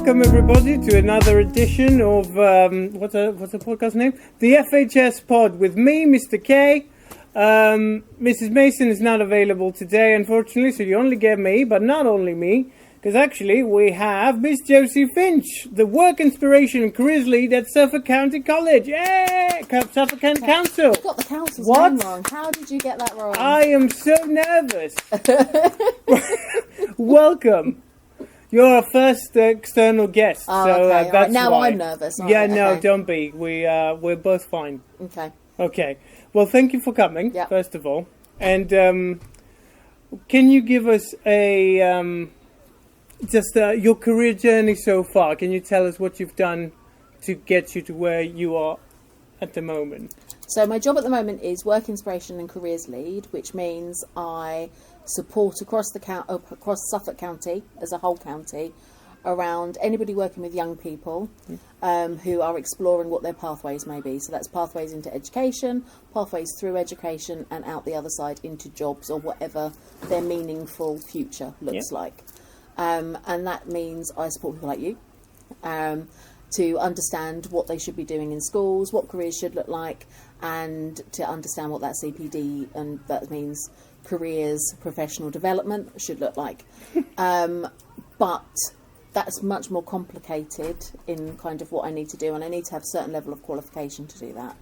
welcome everybody to another edition of what's the podcast name? The FHS Pod with me, Mr K. Mrs Mason is not available today, unfortunately, so you only get me, but not only me, because actually we have Miss Josie Finch, the work inspiration and careers lead at Suffolk County College. Yay! Suffolk County Council. You got the council's name wrong. How did you get that wrong? I am so nervous. Welcome. You're our first external guest, oh, so okay. that's now why. I'm nervous. Yeah, right, no, okay. don't be. We're both fine. Okay. Okay. Well, thank you for coming. Yep. First of all, and can you give us a just your career journey so far? Can you tell us what you've done to get you to where you are at the moment? So my job at the moment is work inspiration and careers lead, which means I support across Suffolk County as a whole county around anybody working with young people who are exploring what their pathways may be. So that's pathways into education, pathways through education, and out the other side into jobs or whatever their meaningful future looks like. And that means I support people like you to understand what they should be doing in schools, what careers should look like, and to understand what that CPD, and that means careers, professional development, should look like. But that's much more complicated in kind of what I need to do, and I need to have a certain level of qualification to do that.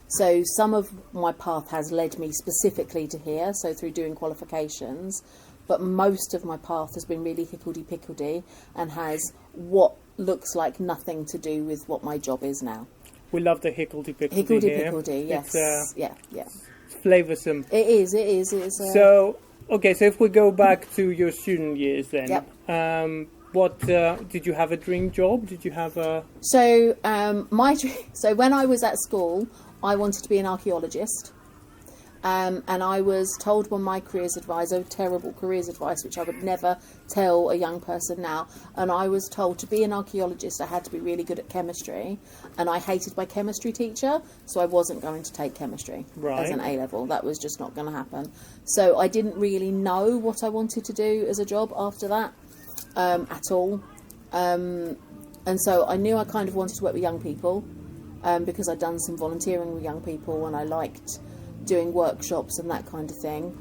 So some of my path has led me specifically to here, so through doing qualifications, but most of my path has been really higgledy-piggledy and has what looks like nothing to do with what my job is now. We love the higgledy-piggledy. Higgledy-piggledy, yes. Yeah. It's flavoursome. It is. So, okay, so if we go back to your student years then, Yep. What did you have a dream job? Did you have a... So, so when I was at school, I wanted to be an archaeologist. And I was told by my careers advisor, terrible careers advice, which I would never tell a young person now. And I was told to be an archaeologist, I had to be really good at chemistry. And I hated my chemistry teacher, so I wasn't going to take chemistry as an A-level. That was just not going to happen. So I didn't really know what I wanted to do as a job after that at all. And so I knew I kind of wanted to work with young people because I'd done some volunteering with young people and I liked doing workshops and that kind of thing.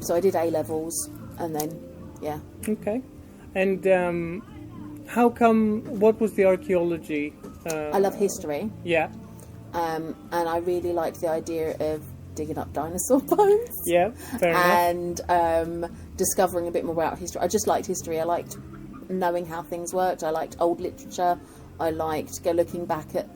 So I did A-levels and then, yeah. Okay. And how come, what was the archaeology? I love history. Yeah. And I really liked the idea of digging up dinosaur bones. Yeah, fair enough. And discovering a bit more about history. I just liked history. I liked knowing how things worked. I liked old literature. I liked looking back at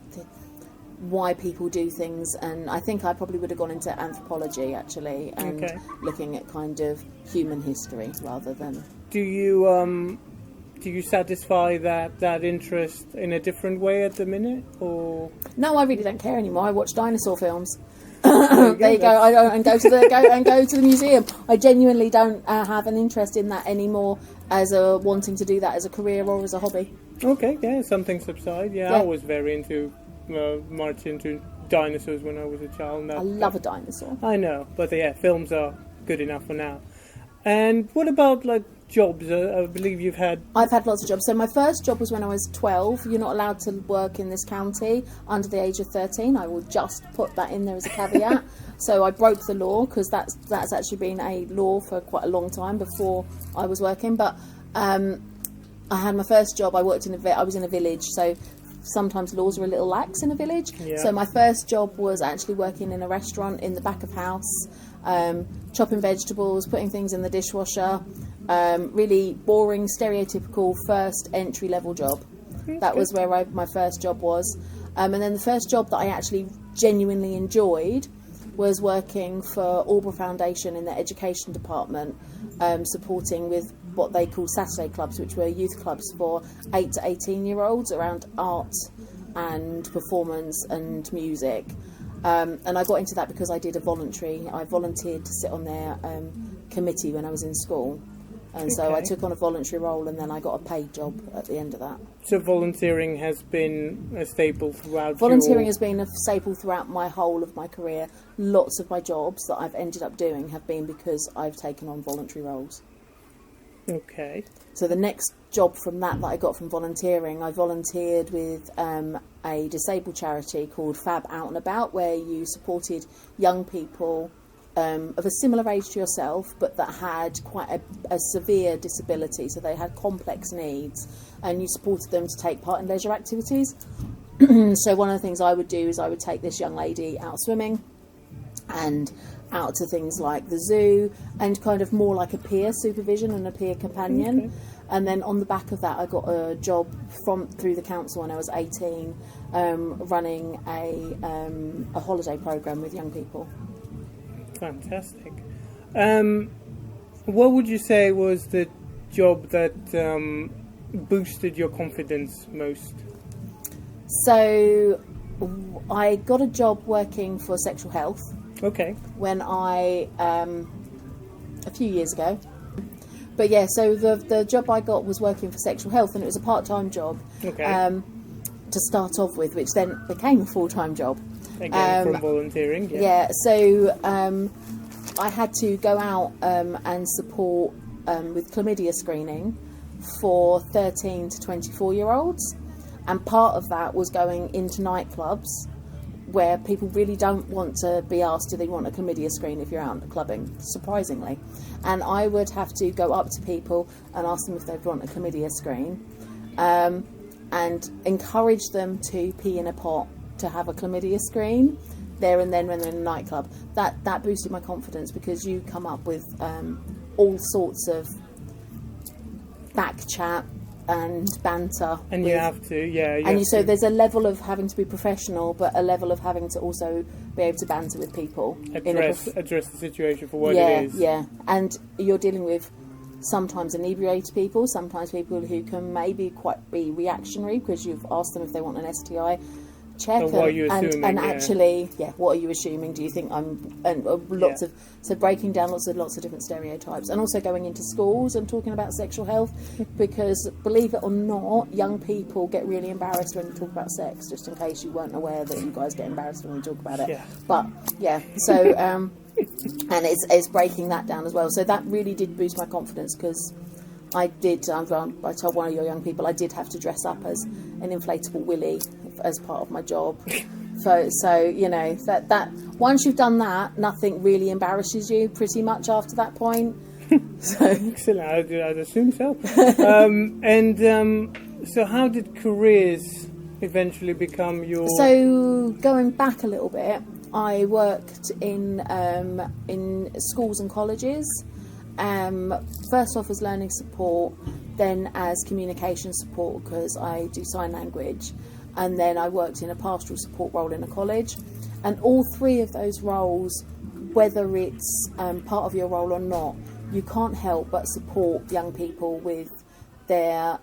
why people do things, and I think I probably would have gone into anthropology actually, and looking at kind of human history rather than. Do you satisfy that interest in a different way at the minute, or? No, I really don't care anymore. I watch dinosaur films. There you go. I don't and go to the museum. I genuinely don't have an interest in that anymore as a wanting to do that as a career or as a hobby. Okay, yeah, something subside. Yeah, I was very into. Much into dinosaurs when I was a child. I love a dinosaur. I know, but yeah, films are good enough for now. And what about like jobs? I believe you've had... I've had lots of jobs. So my first job was when I was 12. You're not allowed to work in this county under the age of 13. I will just put that in there as a caveat. So I broke the law because that's actually been a law for quite a long time before I was working. But I had my first job. I was in a village, so sometimes laws are a little lax in a village. Yeah. So my first job was actually working in a restaurant in the back of house, chopping vegetables, putting things in the dishwasher. Really boring, stereotypical first entry level job. That was where my first job was. And then the first job that I actually genuinely enjoyed was working for Alba Foundation in the education department, supporting with what they called Saturday clubs, which were youth clubs for 8 to 18-year-olds around art and performance and music. And I got into that because I volunteered to sit on their committee when I was in school. And so I took on a voluntary role, and then I got a paid job at the end of that. So volunteering has been a staple throughout Volunteering has been a staple throughout my whole of my career. Lots of my jobs that I've ended up doing have been because I've taken on voluntary roles. Okay. So the next job from that I got from volunteering, I volunteered with a disabled charity called Fab Out and About, where you supported young people of a similar age to yourself, but that had quite a severe disability. So they had complex needs, and you supported them to take part in leisure activities. So one of the things I would do is I would take this young lady out swimming and out to things like the zoo, and kind of more like a peer supervision and a peer companion. Okay. And then on the back of that, I got a job through the council when I was 18, running a holiday programme with young people. Fantastic. What would you say was the job that boosted your confidence most? So I got a job working for sexual health. Okay. When a few years ago. But yeah, so the job I got was working for sexual health, and it was a part-time job. Okay. To start off with, which then became a full-time job. Again, from volunteering. Yeah. Yeah, so I had to go out and support with chlamydia screening for 13 to 24-year-olds. And part of that was going into nightclubs where people really don't want to be asked, do they want a chlamydia screen if you're out clubbing, surprisingly. And I would have to go up to people and ask them if they'd want a chlamydia screen, and encourage them to pee in a pot to have a chlamydia screen there and then when they're in a nightclub. That boosted my confidence, because you come up with all sorts of back chat and banter, and you have to, yeah. So there's a level of having to be professional, but a level of having to also be able to banter with people. Address the situation for what it is. Yeah, and you're dealing with sometimes inebriated people, sometimes people who can maybe quite be reactionary because you've asked them if they want an STI check, what are you assuming, actually, what are you assuming? Do you think I'm? And lots of breaking down lots of different stereotypes, and also going into schools and talking about sexual health, because believe it or not, young people get really embarrassed when you talk about sex. Just in case you weren't aware that you guys get embarrassed when you talk about it, but so and it's breaking that down as well. So that really did boost my confidence, because I told one of your young people I did have to dress up as an inflatable willy as part of my job. So you know that once you've done that, nothing really embarrasses you pretty much after that point. So excellent. I'd assume so. So how did careers eventually become your? So going back a little bit, I worked in schools and colleges. First off as learning support, then as communication support, because I do sign language, and then I worked in a pastoral support role in a college. And all three of those roles, whether it's part of your role or not, you can't help but support young people with their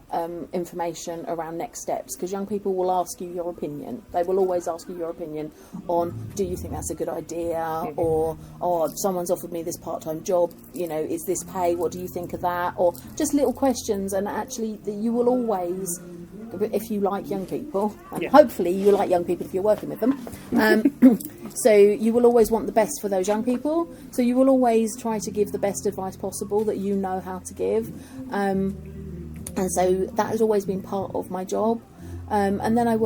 information around next steps, because young people will ask you your opinion. They will always ask you your opinion on, do you think that's a good idea, or someone's offered me this part-time job, you know, is this pay, what do you think of that, or just little questions. And actually you will always, if you like young people, and hopefully you like young people if you're working with them, so you will always want the best for those young people, so you will always try to give the best advice possible that you know how to give. And so that has always been part of my job. And then I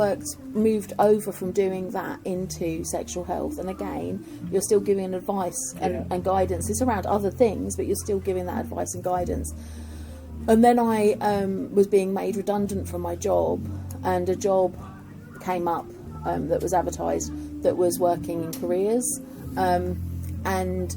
moved over from doing that into sexual health. And again, you're still giving advice and guidance. It's around other things, but you're still giving that advice and guidance. And then I was being made redundant from my job, and a job came up that was advertised that was working in careers. And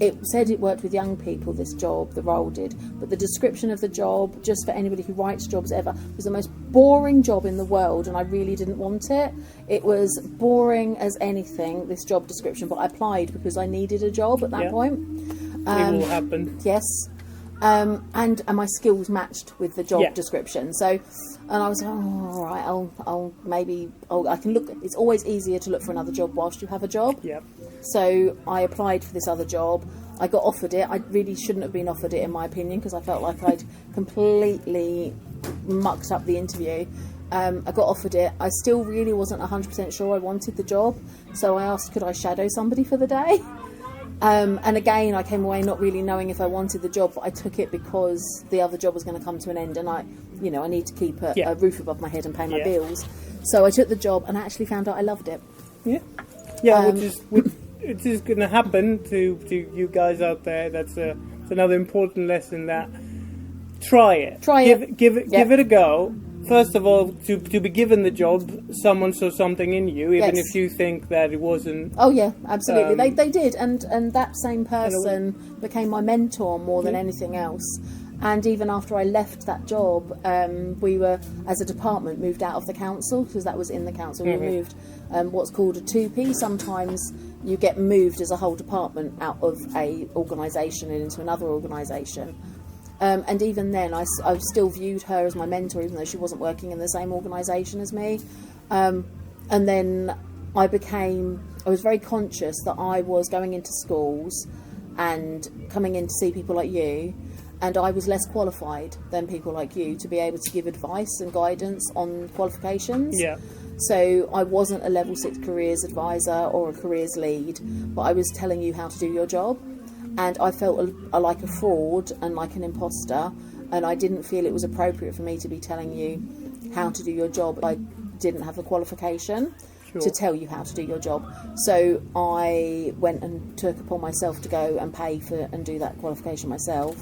it said it worked with young people, this job, the role did, but the description of the job, just for anybody who writes jobs ever, was the most boring job in the world, and I really didn't want it. It was boring as anything, this job description, but I applied because I needed a job at that point. It will happen. Yes. And my skills matched with the job description. So, and I was like, all right, I can look. It's always easier to look for another job whilst you have a job. Yeah. So I applied for this other job. I got offered it. I really shouldn't have been offered it, in my opinion, because I felt like I'd completely mucked up the interview. I got offered it. I still really wasn't 100% sure I wanted the job. So I asked, could I shadow somebody for the day? And again, I came away not really knowing if I wanted the job, but I took it because the other job was going to come to an end, and I need to keep a roof above my head and pay my bills. So I took the job, and I actually found out I loved it. Yeah, which is going to happen to you guys out there. That's another important lesson. That try it, give it a go. First of all, to be given the job, someone saw something in you, even if you think that it wasn't. Oh yeah, absolutely. They did, and that same person became my mentor more than anything else. And even after I left that job, we were, as a department, moved out of the council, because that was in the council. We moved what's called a 2P. Sometimes you get moved as a whole department out of a organisation and into another organisation. And even then, I still viewed her as my mentor, even though she wasn't working in the same organisation as me. And then I was very conscious that I was going into schools and coming in to see people like you, and I was less qualified than people like you to be able to give advice and guidance on qualifications. Yeah. So I wasn't a level 6 careers advisor or a careers lead, but I was telling you how to do your job. And I felt like a fraud and like an imposter, and I didn't feel it was appropriate for me to be telling you how to do your job. I didn't have the qualification to tell you how to do your job. So I went and took upon myself to go and pay for and do that qualification myself,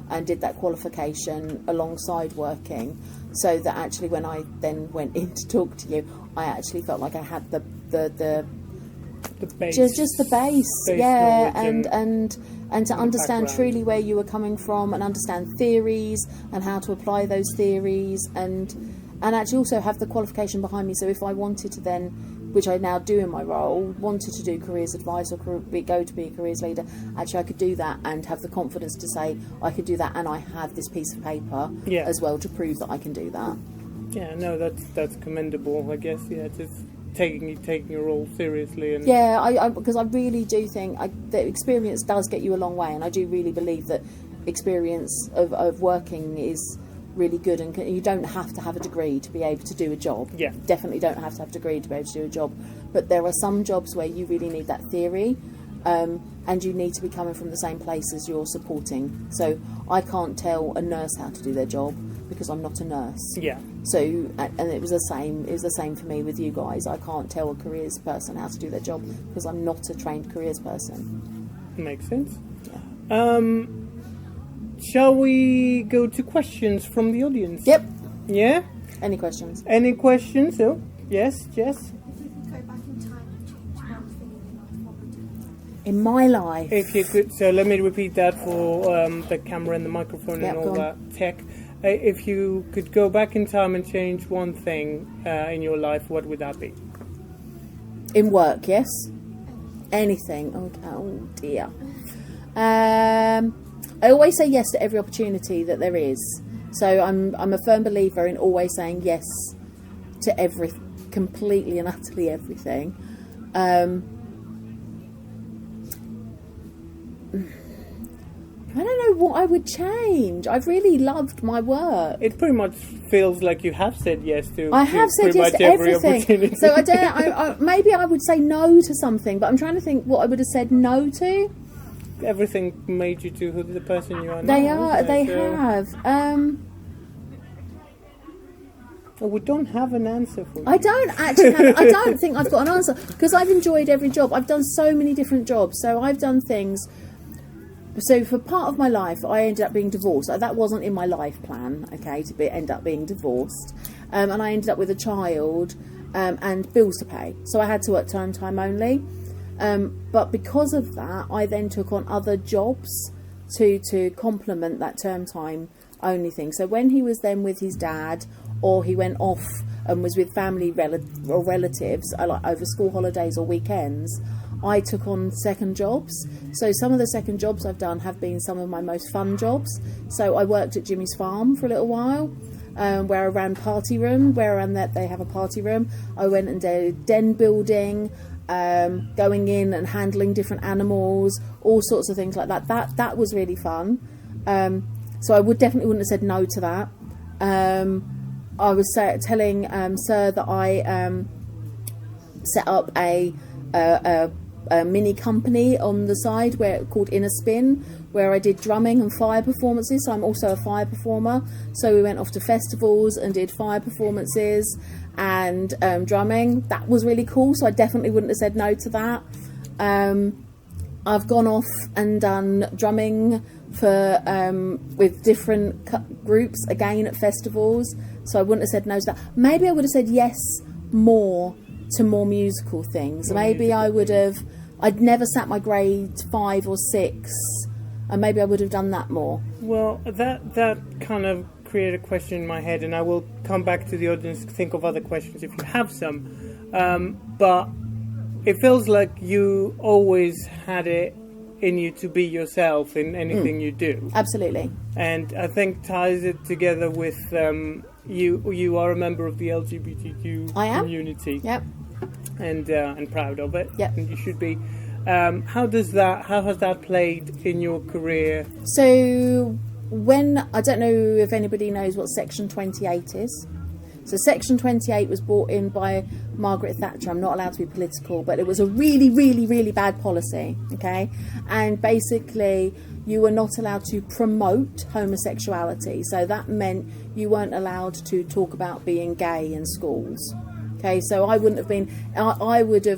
and did that qualification alongside working, so that actually when I then went in to talk to you, I actually felt like I had the base, just the base and to understand background. Truly where you were coming from, and understand theories and how to apply those theories, and actually also have the qualification behind me. So if I wanted to then, which I now do in my role, wanted to do careers advice or go to be a careers leader, actually I could do that and have the confidence to say I could do that, and I have this piece of paper as well to prove that I can do that. Yeah, no, that's commendable, I guess. Yeah, just taking your role seriously. And because I really do think that experience does get you a long way, and I do really believe that experience of working is really good, and you don't have to have a degree to be able to do a job. Yeah, definitely don't have to have a degree to be able to do a job, but there are some jobs where you really need that theory, and you need to be coming from the same place as you're supporting. So I can't tell a nurse how to do their job because I'm not a nurse. Yeah. So, and it was the same for me with you guys. I can't tell a careers person how to do their job because I'm not a trained careers person. Makes sense. Yeah. Shall we go to questions from the audience? Yep. Yeah? Any questions? Any questions? Oh, yes, Jess? If you could go back in time and change one thing in your life, what would it be? In my life? If you could, so let me repeat that for the camera and the microphone and all that tech. If you could go back in time and change one thing in your life, what would that be? In work, yes? Anything. Oh dear. I always say yes to every opportunity that there is. So I'm a firm believer in always saying yes to completely and utterly everything. I don't know what I would change. I've really loved my work. It pretty much feels like you have said yes to. I have said yes to everything. So I don't. Maybe I would say no to something, but I'm trying to think what I would have said no to. Everything made you to the person you are now. They have. Well, we don't have an answer for you. I don't actually. I don't think I've got an answer because I've enjoyed every job. I've done so many different jobs. So I've done things. So for part of my life, I ended up being divorced. That wasn't in my life plan, okay, end up being divorced. And I ended up with a child and bills to pay. So I had to work term time only. But because of that, I then took on other jobs to complement that term time only thing. So when he was then with his dad, or he went off and was with family or relatives, like over school holidays or weekends, I took on second jobs. So some of the second jobs I've done have been some of my most fun jobs. So I worked at Jimmy's Farm for a little while, where I ran that they have a party room. I went and did den building, going in and handling different animals, all sorts of things like that. That was really fun. So I definitely wouldn't have said no to that. I was telling Sir that I set up a a mini company on the side called Inner Spin, where I did drumming and fire performances. So I'm also a fire performer. So we went off to festivals and did fire performances and drumming. That was really cool. So I definitely wouldn't have said no to that. I've gone off and done drumming for with different groups again at festivals. So I wouldn't have said no to that. Maybe I would have said yes more to more musical things. Maybe I would have. I'd never sat my grade 5 or 6, and maybe I would have done that more. Well, that kind of created a question in my head, and I will come back to the audience to think of other questions if you have some. But it feels like you always had it in you to be yourself in anything you do. Absolutely. And I think ties it together with you are a member of the LGBTQ community. Yep. And proud of it. Yep. And you should be. How has that played in your career? So I don't know if anybody knows what Section 28 is. So Section 28 was brought in by Margaret Thatcher. I'm not allowed to be political, but it was a really, really, really bad policy, okay? And basically, you were not allowed to promote homosexuality. So that meant you weren't allowed to talk about being gay in schools. Okay, so I would have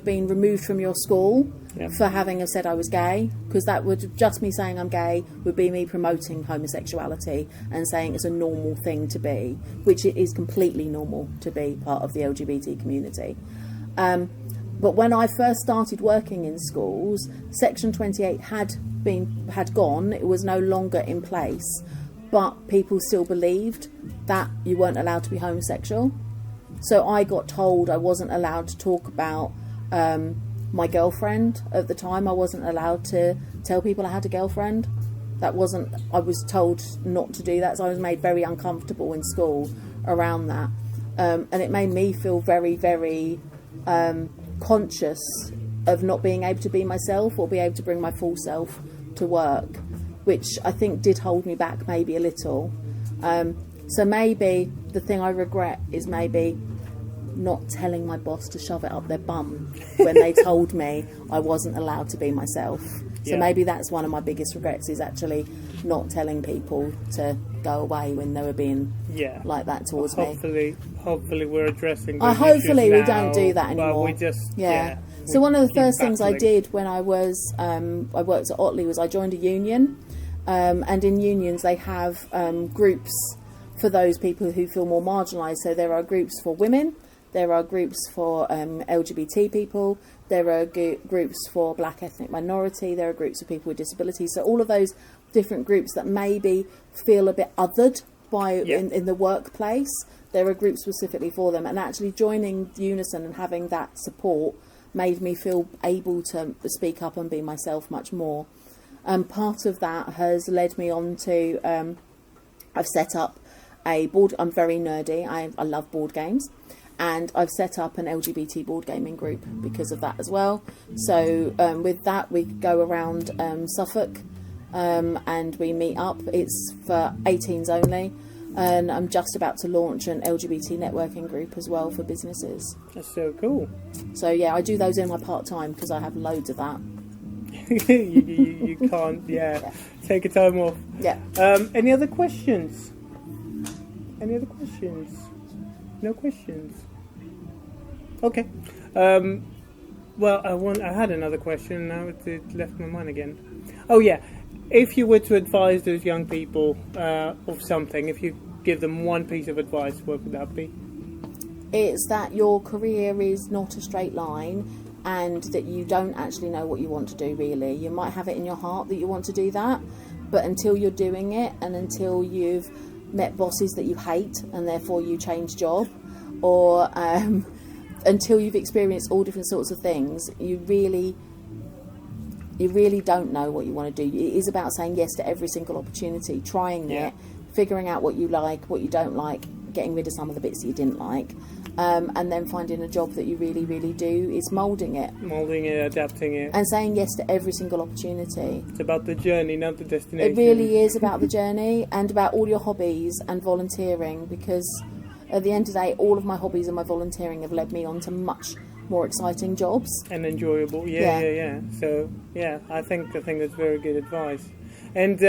been removed from your school for having said I was gay, because that would, just me saying I'm gay would be me promoting homosexuality and saying it's a normal thing to be, which it is completely normal to be part of the LGBT community. But when I first started working in schools, Section 28 had gone, it was no longer in place, but people still believed that you weren't allowed to be homosexual. So I got told I wasn't allowed to talk about my girlfriend at the time. I wasn't allowed to tell people I had a girlfriend. I was told not to do that, so I was made very uncomfortable in school around that. And it made me feel very, very conscious of not being able to be myself or be able to bring my full self to work, which I think did hold me back maybe a little. So maybe the thing I regret is maybe not telling my boss to shove it up their bum when they told me I wasn't allowed to be myself. So maybe that's one of my biggest regrets, is actually not telling people to go away when they were being like that towards me. Hopefully we're addressing those hopefully issues we now, don't do that anymore. But we just So one of the first things I did when I was I worked at Otley was I joined a union, and in unions they have groups for those people who feel more marginalised. So there are groups for women, there are groups for LGBT people, there are groups for black ethnic minority, there are groups for people with disabilities. So all of those different groups that maybe feel a bit othered by in the workplace, there are groups specifically for them. And actually joining Unison and having that support made me feel able to speak up and be myself much more. Part of that has led me on to, I've set up a board. I'm very nerdy. I love board games, and I've set up an LGBT board gaming group because of that as well. So with that, we go around Suffolk and we meet up. It's for 18s only, and I'm just about to launch an LGBT networking group as well for businesses. That's so cool. So yeah, I do those in my part-time because I have loads of that. you can't take a time off. Any other questions? No questions. Okay. Well, I had another question. Now it left my mind again. Oh yeah, if you were to advise those young people of something, if you give them one piece of advice, what would that be? It's that your career is not a straight line, and that you don't actually know what you want to do really. You might have it in your heart that you want to do that, but until you're doing it, and until you've met bosses that you hate and therefore you change job, or until you've experienced all different sorts of things, you really don't know what you want to do. It is about saying yes to every single opportunity, trying it, figuring out what you like, what you don't like, getting rid of some of the bits that you didn't like, and then finding a job that you really, really do. It's moulding it, adapting it, and saying yes to every single opportunity. It's about the journey, not the destination. It really is about the journey, and about all your hobbies and volunteering, because at the end of the day, all of my hobbies and my volunteering have led me on to much more exciting jobs. And enjoyable. Yeah. So I think that's very good advice. And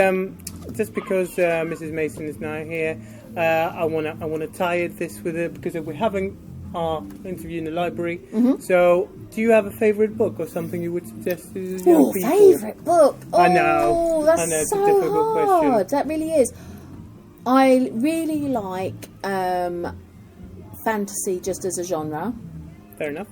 just because Mrs. Mason is now here, I wanna tie this with it because we're having our interview in the library. So, do you have a favourite book or something you would suggest to young people? Favourite book? I know. That's it's so a difficult hard. question. That really is. I really like fantasy just as a genre. Fair enough.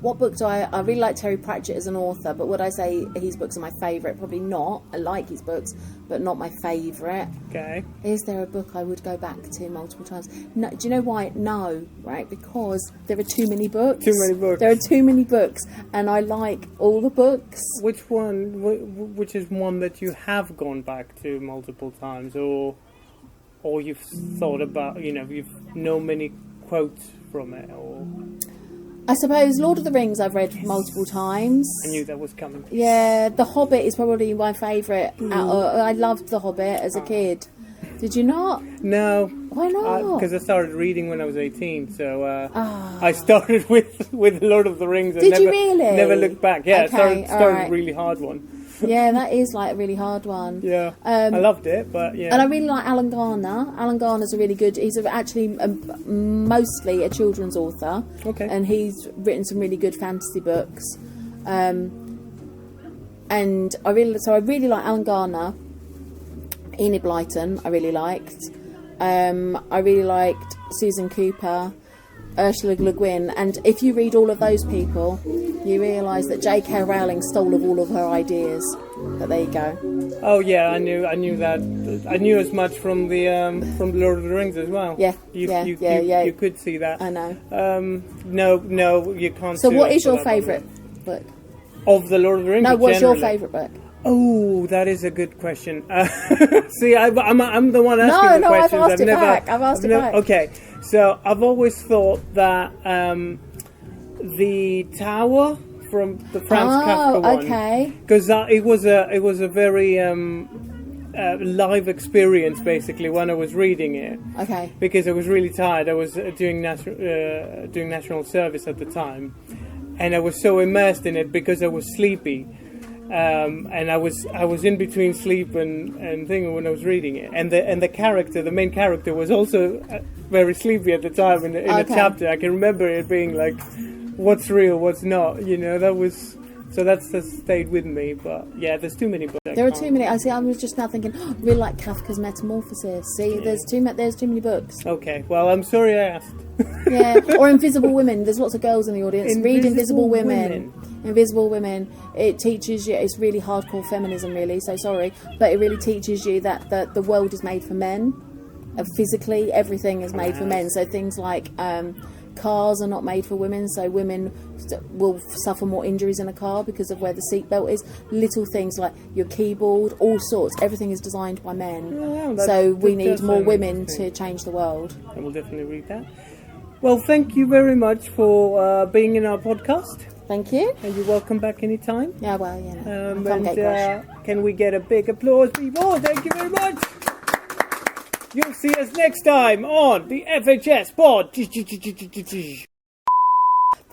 What book do I really like Terry Pratchett as an author, but would I say his books are my favourite? Probably not. I like his books, but not my favourite. Okay. Is there a book I would go back to multiple times? No. Do you know why? No, right? Because there are too many books. Too many books. There are too many books, and I like all the books. Which one? Which is one that you have gone back to multiple times, or you've thought about? You've known many quotes from it, or. I suppose Lord of the Rings I've read multiple times. I knew that was coming. Yeah, The Hobbit is probably my favourite. I loved The Hobbit as a kid. Did you not? No. Why not? Because I started reading when I was 18, so I started with Lord of the Rings. And Did you really? Never looked back. Yeah, Okay, I started right. a really hard one. Yeah, that is like a really hard one. Yeah, I loved it, but yeah. And I really like Alan Garner. Alan Garner's a really good. He's actually mostly a children's author. Okay. And he's written some really good fantasy books. And I really like Alan Garner. Enid Blyton, I really liked. I really liked Susan Cooper, Ursula Le Guin, and if you read all of those people, you realise that J.K. Rowling stole of all of her ideas. But there you go. Oh yeah, I knew that. I knew as much from the Lord of the Rings as well. Yeah, You could see that. I know. No, you can't. So, sue what us is for your that favourite book? of the Lord of the Rings? No, what's your generally? favourite book? Oh, that is a good question. See, I'm the one asking the questions. I've asked it back. Okay, so I've always thought that the Tower from the Franz Kafka one, okay. because it was a very live experience basically when I was reading it. Okay. Because I was really tired. I was doing national service at the time, and I was so immersed in it because I was sleepy. And I was in between sleep and thing when I was reading it, and the main character was also very sleepy at the time in a chapter. I can remember it being like, what's real, what's not, that was. So that's stayed with me, but yeah, there's too many books. There are too many. I was just now thinking, I really like Kafka's Metamorphosis. See, there's too many books. Okay, well, I'm sorry I asked. Yeah, or Invisible Women. There's lots of girls in the audience. Read Invisible Women. Invisible Women. It teaches you. It's really hardcore feminism, really. So sorry, but it really teaches you that the world is made for men. Physically, everything is made for men. So things like. Cars are not made for women, so women will suffer more injuries in a car because of where the seatbelt is. Little things like your keyboard, all sorts. Everything is designed by men. Yeah, so we need more women to change the world. I will definitely read that. Well, thank you very much for being in our podcast. Thank you. And you're welcome back anytime. Yeah, well, Can we get a big applause, people? Thank you very much. You'll see us next time on the FHS Pod.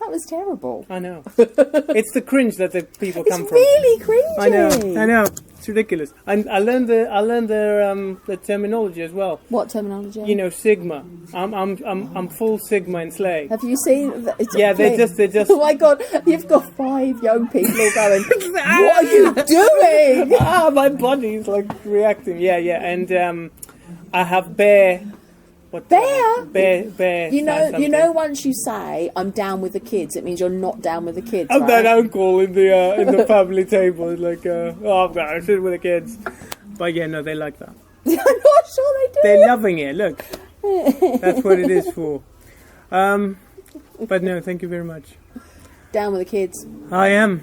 That was terrible. I know. It's the cringe that the people come from. It's really cringy. I know. It's ridiculous. I learned the terminology as well. What terminology? Sigma. I'm full Sigma in Slay. Have you seen? Yeah, they just. Oh my God! You've got 5 young people going. What are you doing? My body's like reacting. Yeah, and I have bear. What bear. You know. Once you say I'm down with the kids, it means you're not down with the kids. I'm right? that uncle in the family table. Like, I'm going to sit with the kids. But yeah, no, they like that. I'm not sure they do. They're loving it. Look, that's what it is for. But no, thank you very much. Down with the kids. I am.